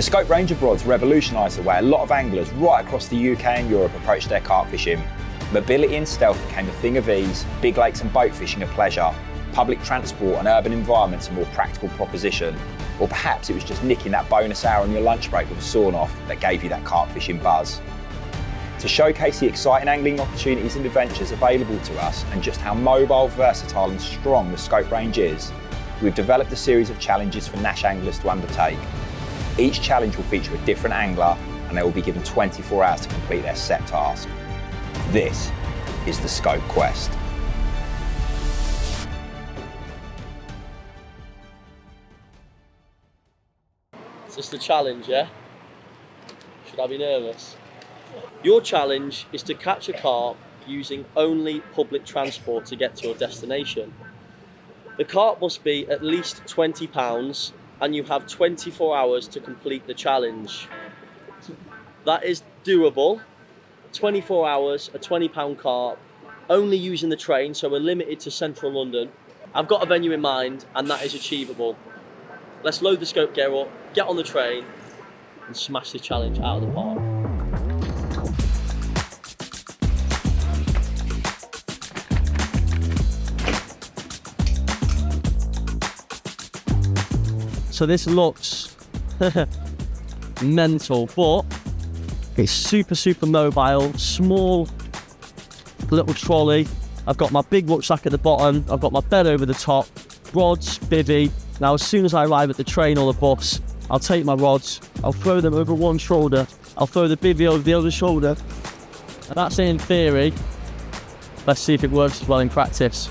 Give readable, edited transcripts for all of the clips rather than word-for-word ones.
The scope range of rods revolutionised the way a lot of anglers right across the UK and Europe approached their carp fishing. Mobility and stealth became a thing of ease, big lakes and boat fishing a pleasure, public transport and urban environments a more practical proposition, or perhaps it was just nicking that bonus hour on your lunch break with a sawn-off that gave you that carp fishing buzz. To showcase the exciting angling opportunities and adventures available to us and just how mobile, versatile and strong the scope range is, we've developed a series of challenges for Nash anglers to undertake. Each challenge will feature a different angler and they will be given 24 hours to complete their set task. This is the Scope Quest. Is this the challenge, yeah? Should I be nervous? Your challenge is to catch a carp using only public transport to get to your destination. The carp must be at least 20 pounds and you have 24 hours to complete the challenge. That is doable. 24 hours, a 20-pound carp, only using the train, so we're limited to central London. I've got a venue in mind and that is achievable. Let's load the scope gear up, get on the train and smash the challenge out of the park. So this looks mental, but it's super mobile, small little trolley. I've got my big rucksack at the bottom, I've got my bed over the top, rods, bivvy. Now as soon as I arrive at the train or the bus, I'll take my rods, I'll throw them over one shoulder, I'll throw the bivvy over the other shoulder. And that's it in theory. Let's see if it works as well in practice.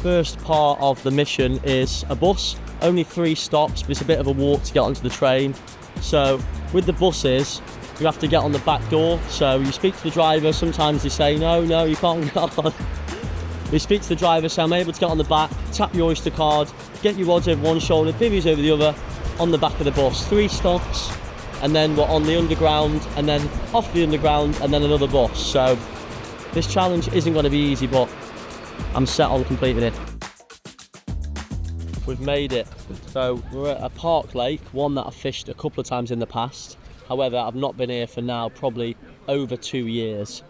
First part of the mission is a bus. Only 3 stops, but it's a bit of a walk to get onto the train. So with the buses, you have to get on the back door. So you speak to the driver, sometimes they say, no, you can't get on. You speak to the driver, say, I'm able to get on the back, tap your Oyster card, get your rods over one shoulder, bivvies over the other, on the back of the bus. 3 stops, and then we're on the underground, and then off the underground, and then another bus. So this challenge isn't going to be easy, but I'm set on completing it. We've made it. So we're at a park lake, one that I've fished a couple of times in the past. However, I've not been here for now probably over 2 years.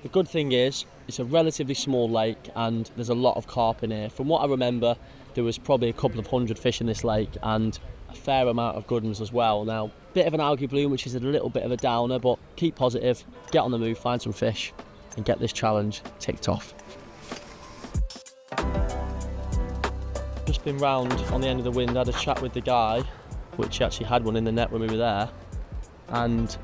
The good thing is, it's a relatively small lake and there's a lot of carp in here. From what I remember, there was probably a couple of 100 fish in this lake and a fair amount of good ones as well. Now, bit of an algae bloom, which is a little bit of a downer, but keep positive, get on the move, find some fish and get this challenge ticked off. Just been round on the end of the wind, had a chat with the guy, which he actually had one in the net when we were there, and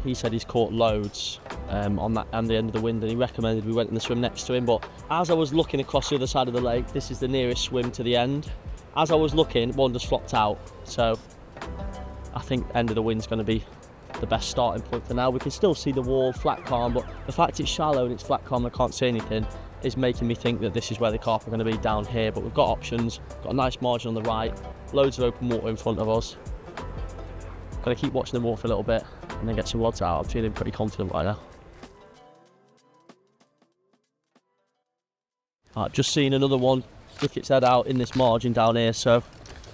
he said he's caught loads on the end of the wind, and he recommended we went in the swim next to him. But as I was looking across the other side of the lake, this is the nearest swim to the end, as I was looking, one just flopped out. So I think end of the wind's going to be the best starting point for now. We can still see the wall, flat calm, but the fact it's shallow and it's flat calm, I can't see anything, is making me think that this is where the carp are going to be, down here. But we've got options, got a nice margin on the right, loads of open water in front of us. Got to keep watching the water for a little bit and then get some rods out. I'm feeling pretty confident right now. I've just seen another one stick its head out in this margin down here, so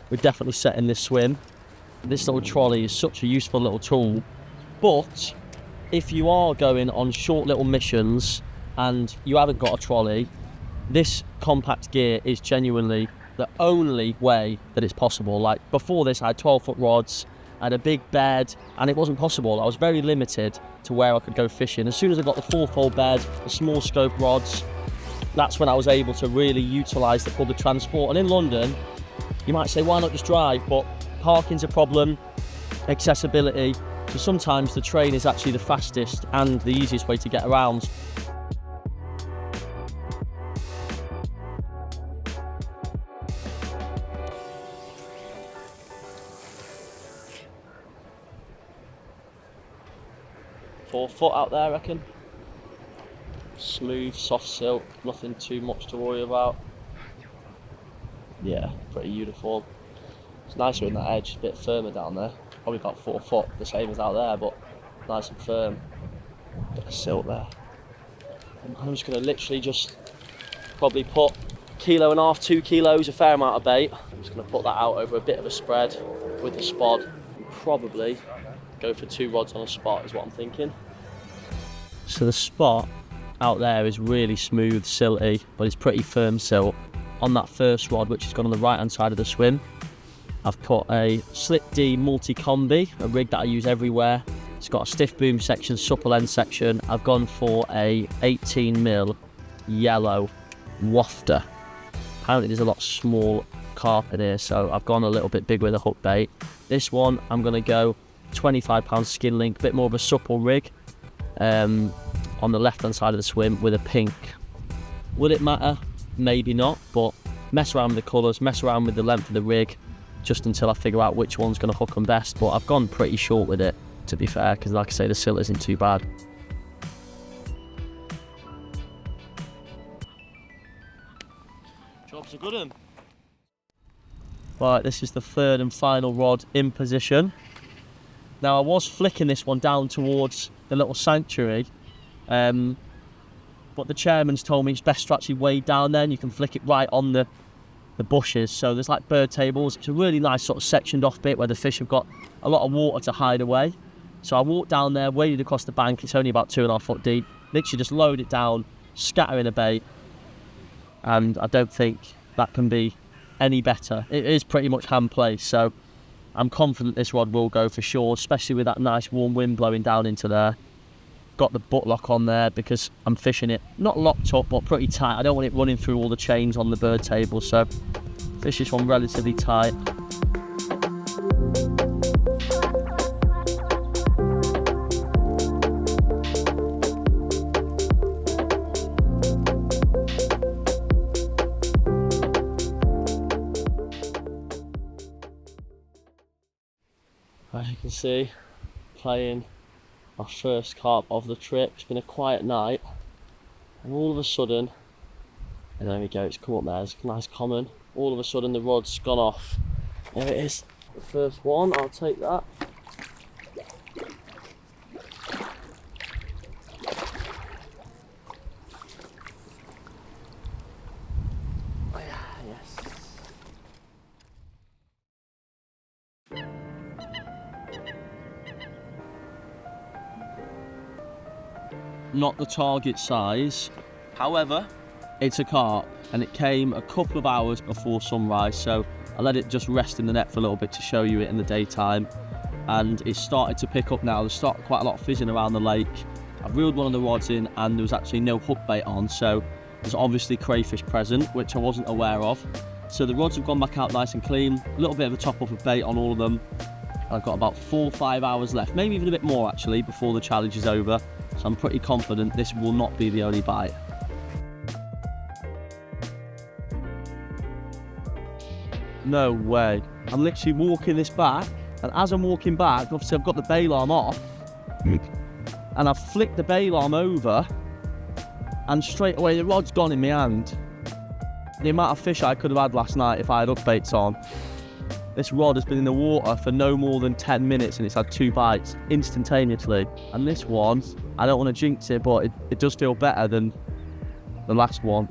we're definitely setting this swim. This little trolley is such a useful little tool, but if you are going on short little missions and you haven't got a trolley, this compact gear is genuinely the only way that it's possible. Like before this, I had 12-foot rods, I had a big bed, and it wasn't possible. I was very limited to where I could go fishing. As soon as I got the 4-fold bed, the small scope rods, that's when I was able to really utilise the public transport. And in London, you might say, why not just drive? But parking's a problem, accessibility. So sometimes the train is actually the fastest and the easiest way to get around. Four foot out there, I reckon. Smooth, soft silk, nothing too much to worry about. Yeah, pretty uniform. It's nicer in that edge, a bit firmer down there. Probably about 4 foot, the same as out there, but nice and firm. Bit of silk there. And I'm just going to literally just probably put 1.5 kilos, 2 kilos, a fair amount of bait. I'm just going to put that out over a bit of a spread with the spod, and probably go for 2 rods on a spot is what I'm thinking. So the spot out there is really smooth, silty, but it's pretty firm silt. On that first rod, which has gone on the right hand side of the swim, I've put a Slip D multi-combi, a rig that I use everywhere. It's got a stiff boom section, supple end section. I've gone for a 18mm yellow wafter. Apparently there's a lot of small carp in here, so I've gone a little bit big with a hook bait. This one, I'm going to go 25 skin link, a bit more of a supple rig, on the left hand side of the swim with a pink. Will it matter? Maybe not, but mess around with the colours, mess around with the length of the rig, just until I figure out which one's going to hook them best. But I've gone pretty short with it, to be fair, because like I say, the silt isn't too bad. Job's a good one. Right, this is the third and final rod in position. Now I was flicking this one down towards the little sanctuary, but the chairman's told me it's best to actually wade down there and you can flick it right on the bushes. So there's like bird tables. It's a really nice sort of sectioned off bit where the fish have got a lot of water to hide away. So I walked down there, waded across the bank. It's only about 2.5 foot deep. Literally just load it down, scatter in a bait, and I don't think that can be any better. It is pretty much hand placed, so I'm confident this rod will go for sure, especially with that nice warm wind blowing down into there. Got the butt lock on there because I'm fishing it not locked up but pretty tight. I don't want it running through all the chains on the bird table, so fish this one relatively tight. As you can see, playing our first carp of the trip. It's been a quiet night, and all of a sudden, and there we go, it's come up there, it's a nice common. All of a sudden the rod's gone off. There it is, the first one, I'll take that. Oh yeah, yes. Not the target size, however it's a carp, and it came a couple of hours before sunrise, so I let it just rest in the net for a little bit to show you it in the daytime, and it started to pick up now. There's started quite a lot of fizzing around the lake. I've reeled one of the rods in and there was actually no hook bait on, so there's obviously crayfish present, which I wasn't aware of. So the rods have gone back out nice and clean, a little bit of a top up of bait on all of them. I've got about 4 or 5 hours left, maybe even a bit more actually, before the challenge is over. So I'm pretty confident this will not be the only bite. No way. I'm literally walking this back, and as I'm walking back, obviously I've got the bail arm off, and I've flicked the bail arm over, and straight away the rod's gone in my hand. The amount of fish I could have had last night if I had hook baits on. This rod has been in the water for no more than 10 minutes and it's had 2 bites instantaneously. And this one, I don't want to jinx it, but it does feel better than the last one.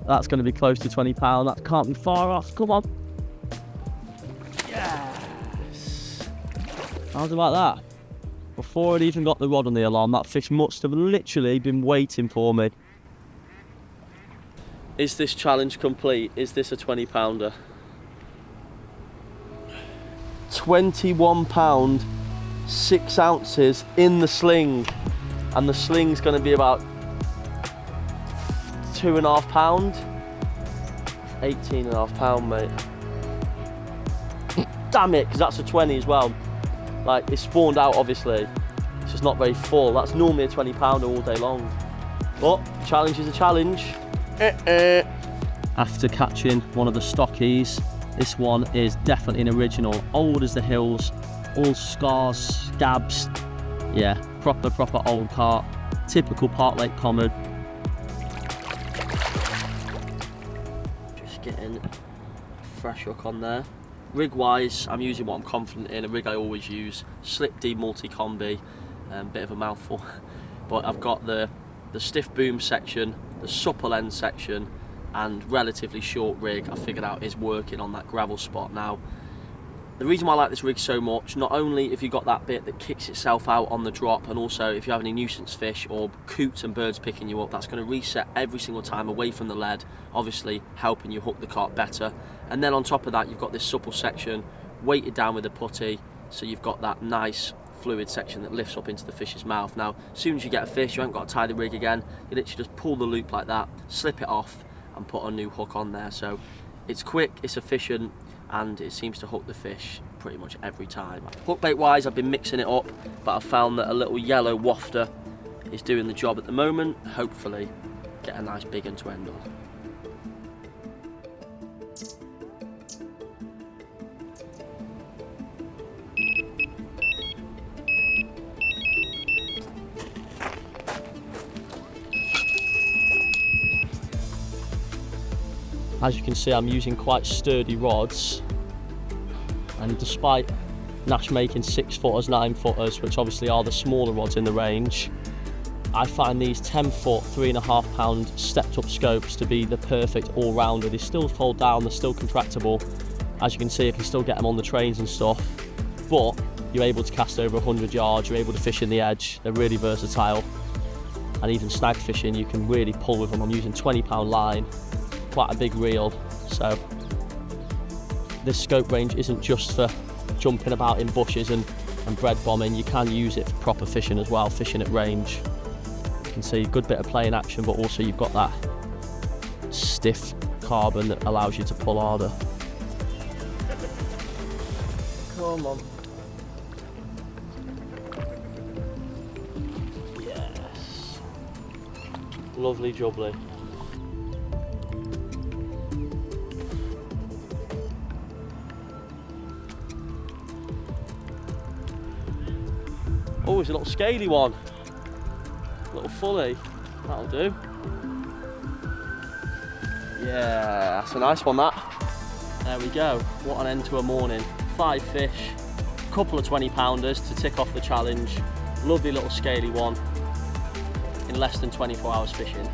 That's going to be close to £20. That can't be far off. Come on. Yes. How's about that? Before I'd even got the rod on the alarm, that fish must have literally been waiting for me. Is this challenge complete? Is this a 20-pounder? £21, 6 ounces in the sling, and the sling's going to be about £2.5. 18.5 mate. Damn it, because that's a 20 as well. Like, it's spawned out obviously, it's just not very full. That's normally a 20-pounder all day long, but challenge is a challenge. After catching one of the stockies, this one is definitely an original, old as the hills, all scars, scabs. Yeah, proper old carp, typical Park Lake common. Just getting a fresh hook on there. Rig wise, I'm using what I'm confident in, a rig I always use, Slip D multi-combi, bit of a mouthful, but I've got the stiff boom section, the supple end section, and relatively short rig I figured out is working on that gravel spot. Now, the reason why I like this rig so much, not only if you've got that bit that kicks itself out on the drop, and also if you have any nuisance fish or coots and birds picking you up, that's going to reset every single time away from the lead, obviously helping you hook the carp better. And then on top of that, you've got this supple section weighted down with a putty, so you've got that nice fluid section that lifts up into the fish's mouth. Now, as soon as you get a fish, you haven't got to tie the rig again, you literally just pull the loop like that, slip it off and put a new hook on there. So it's quick, it's efficient, and it seems to hook the fish pretty much every time. Hook bait wise, I've been mixing it up, but I've found that a little yellow wafter is doing the job at the moment. Hopefully get a nice big one to end on. As you can see, I'm using quite sturdy rods, and despite Nash making 6-footers, 9-footers, which obviously are the smaller rods in the range, I find these 10-foot, 3.5 pound stepped up scopes to be the perfect all-rounder. They still fold down, they're still contractable. As you can see, I can still get them on the trains and stuff, but you're able to cast over 100 yards, you're able to fish in the edge, they're really versatile. And even snag fishing, you can really pull with them. I'm using 20-pound line, quite a big reel, so this scope range isn't just for jumping about in bushes and bread bombing. You can use it for proper fishing as well, fishing at range. You can see a good bit of play in action, but also you've got that stiff carbon that allows you to pull harder. Come on. Yes. Lovely jubbly. Oh, it's a little scaly one. A little fully. That'll do. Yeah, that's a nice one, that. There we go. What an end to a morning. 5 fish, a couple of 20-pounders to tick off the challenge. Lovely little scaly one in less than 24 hours fishing.